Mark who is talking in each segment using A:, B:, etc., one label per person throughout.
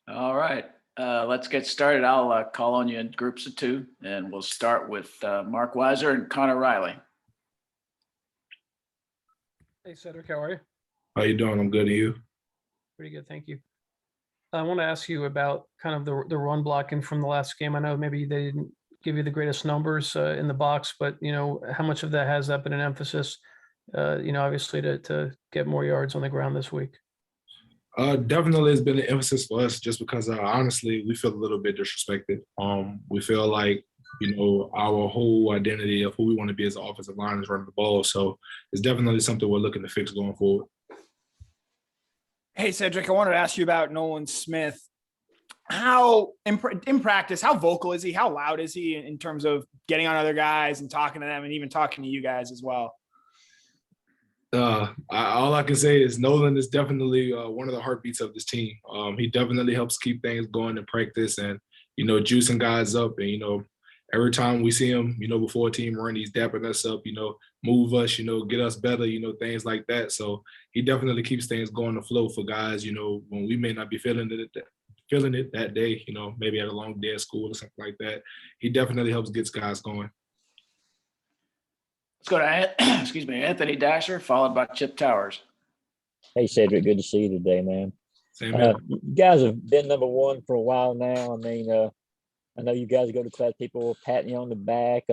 A: All right, let's get started. I'll call on you in groups of two, and we'll start with Mark Weiser and Connor Riley.
B: Hey, Sedrick, how are you?
C: How you doing? I'm good. And you?
B: Pretty good, thank you. I want to ask you about kind of the run blocking from the last game. I know maybe they didn't give you the greatest numbers in the box, but how much of that has that been an emphasis? Obviously to get more yards on the ground this week.
C: Definitely has been an emphasis for us just because honestly we feel a little bit disrespected. We feel like our whole identity of who we want to be as an offensive line is running the ball. So it's definitely something we're looking to fix going forward.
D: Hey, Sedrick, I wanted to ask you about Nolan Smith. How in practice, how vocal is he? How loud is he in terms of getting on other guys and talking to them and even talking to you guys as well?
C: All I can say is Nolan is definitely one of the heartbeats of this team. He definitely helps keep things going in practice and, juicing guys up. And, every time we see him, before a team run, he's dapping us up, move us, get us better, things like that. So he definitely keeps things going to flow for guys, when we may not be feeling it that day, maybe at a long day at school or something like that. He definitely helps get guys going.
A: Let's go to Anthony Dasher, followed by Chip Towers.
E: Hey, Sedrick, good to see you today, man.
C: Same here.
E: You guys have been number one for a while now. I mean, I know you guys go to class, people patting you on the back,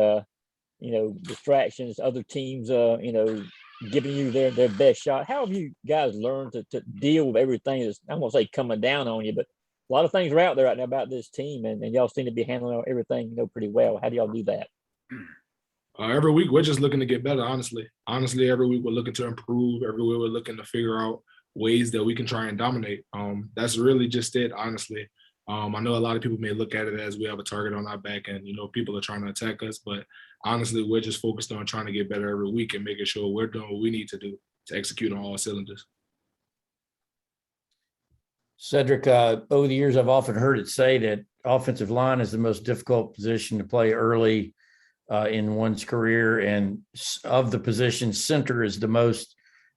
E: distractions, other teams, giving you their best shot. How have you guys learned to deal with everything that's, I'm going to say coming down on you, but a lot of things are out there right now about this team, and y'all seem to be handling everything, pretty well. How do y'all do that?
C: Every week, we're just looking to get better, honestly. Honestly, every week we're looking to improve. Every week we're looking to figure out ways that we can try and dominate. That's really just it, honestly. I know a lot of people may look at it as we have a target on our back and, people are trying to attack us. But honestly, we're just focused on trying to get better every week and making sure we're doing what we need to do to execute on all cylinders.
F: Sedrick, over the years, I've often heard it say that offensive line is the most difficult position to play early in one's career, and of the positions, center is the most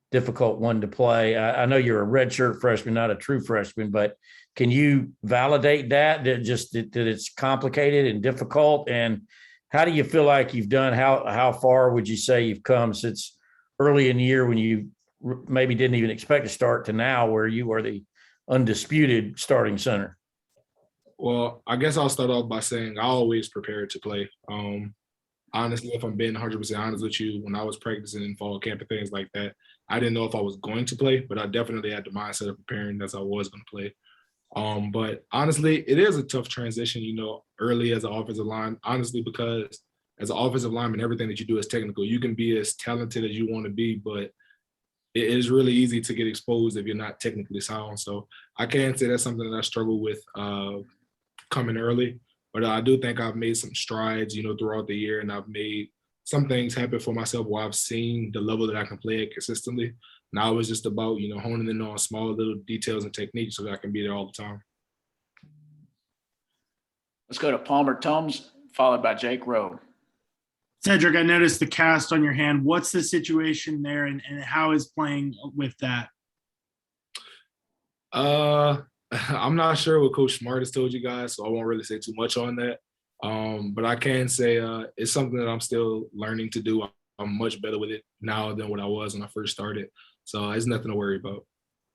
F: difficult one to play. I know you're a redshirt freshman, not a true freshman, but can you validate that it's complicated and difficult? And how do you feel like you've done? How far would you say you've come since early in the year when you maybe didn't even expect to start to now where you are the undisputed starting center?
C: Well, I guess I'll start off by saying I always prepared to play. Honestly, if I'm being 100% honest with you, when I was practicing in fall camp and things like that, I didn't know if I was going to play, but I definitely had the mindset of preparing as I was going to play. But honestly, it is a tough transition, early as an offensive line, honestly, because as an offensive lineman, everything that you do is technical. You can be as talented as you want to be, but it is really easy to get exposed if you're not technically sound. So I can't say that's something that I struggle with coming early. But I do think I've made some strides, throughout the year, and I've made some things happen for myself where I've seen the level that I can play at consistently. Now it's just about, honing in on small little details and techniques so that I can be there all the time.
A: Let's go to Palmer Tomes, followed by Jake Rowe.
G: Sedrick, I noticed the cast on your hand. What's the situation there, and how is playing with that?
C: I'm not sure what Coach Smart has told you guys, so I won't really say too much on that. But I can say it's something that I'm still learning to do. I'm much better with it now than what I was when I first started. So it's nothing to worry about.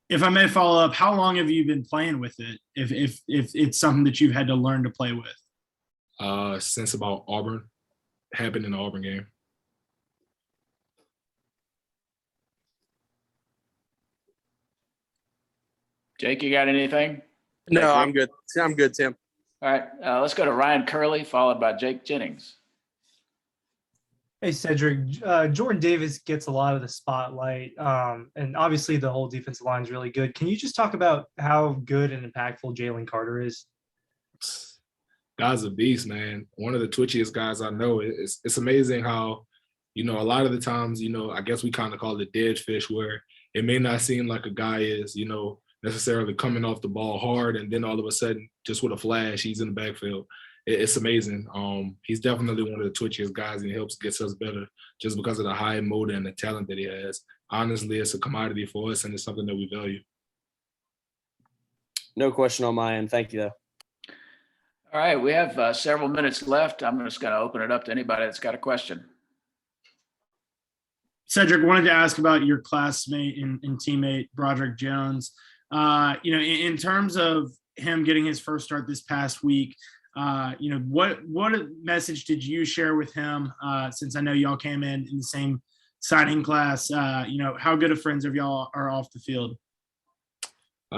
G: If I may follow up, how long have you been playing with it? If it's something that you've had to learn to play with?
C: Since about Auburn, happened in the Auburn game.
A: Jake, you got anything?
H: No, I'm good. I'm good, Tim.
A: All right, let's go to Ryan Curley, followed by Jake Jennings.
I: Hey, Sedrick, Jordan Davis gets a lot of the spotlight, and obviously the whole defensive line is really good. Can you just talk about how good and impactful Jalen Carter is?
C: Guy's a beast, man. One of the twitchiest guys I know. It's amazing how, a lot of the times, I guess we kind of call it dead fish, where it may not seem like a guy is, necessarily coming off the ball hard, and then all of a sudden, just with a flash, he's in the backfield. It's amazing. He's definitely one of the twitchiest guys, and he helps get us better just because of the high motor and the talent that he has. Honestly, it's a commodity for us, and it's something that we value.
H: No question on my end. Thank you, though.
A: All right, we have several minutes left. I'm just going to open it up to anybody that's got a question.
G: Sedrick, wanted to ask about your classmate and teammate, Broderick Jones. In terms of him getting his first start this past week, what message did you share with him since I know y'all came in the same signing class? How good of friends of y'all are off the field?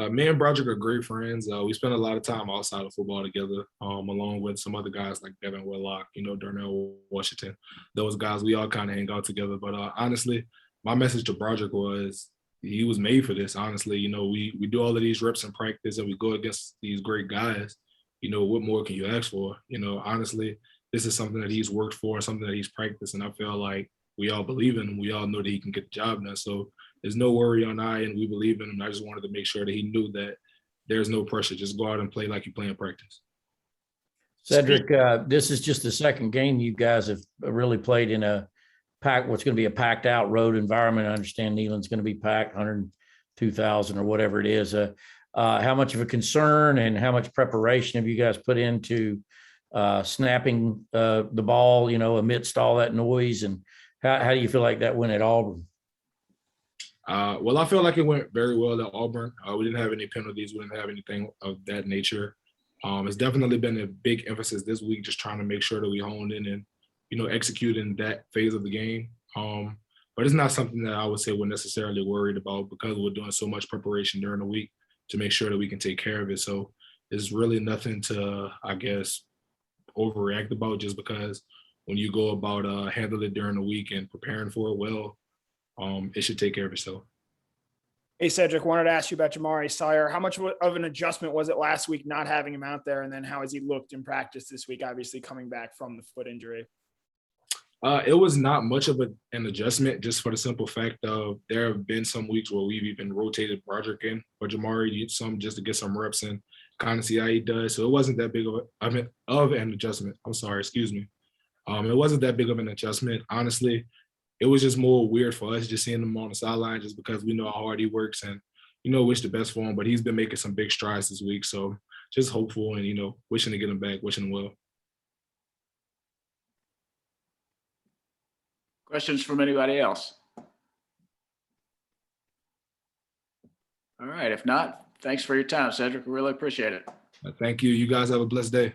C: Me and Broderick are great friends. We spend a lot of time outside of football together, along with some other guys like Devin Whitlock, Darnell Washington. Those guys, we all kind of hang out together. But honestly, my message to Broderick was he was made for this. Honestly, we do all of these reps in practice and we go against these great guys. What more can you ask for? Honestly, this is something that he's worked for, something that he's practiced, and I feel like we all believe in him. We all know that he can get the job done. So there's no worry on our end. We believe in him. I just wanted to make sure that he knew that there's no pressure. Just go out and play like you play in practice.
F: Sedrick, this is just the second game you guys have really played in what's going to be a packed out road environment. I understand Neyland's going to be packed, 102,000 or whatever it is. How much of a concern and how much preparation have you guys put into snapping the ball, amidst all that noise? And how do you feel like that went at Auburn?
C: Well, I feel like it went very well at Auburn. We didn't have any penalties. We didn't have anything of that nature. It's definitely been a big emphasis this week, just trying to make sure that we honed in and, execute in that phase of the game. But it's not something that I would say we're necessarily worried about because we're doing so much preparation during the week to make sure that we can take care of it. So it's really nothing to, I guess, overreact about just because when you go about handling it during the week and preparing for it well, it should take care of itself.
D: Hey, Sedrick, wanted to ask you about Jamaree Salyer. How much of an adjustment was it last week not having him out there? And then how has he looked in practice this week, obviously coming back from the foot injury?
C: It was not much of an adjustment, just for the simple fact of there have been some weeks where we've even rotated Broderick in for Jamaree, some just to get some reps in, kind of see how he does. So it wasn't that big of an adjustment. I'm sorry, excuse me. It wasn't that big of an adjustment. Honestly, it was just more weird for us just seeing him on the sideline just because we know how hard he works and, wish the best for him. But he's been making some big strides this week. So just hopeful and, wishing to get him back, wishing him well.
A: Questions from anybody else? All right. If not, thanks for your time, Sedrick. We really appreciate it.
C: Thank you. You guys have a blessed day.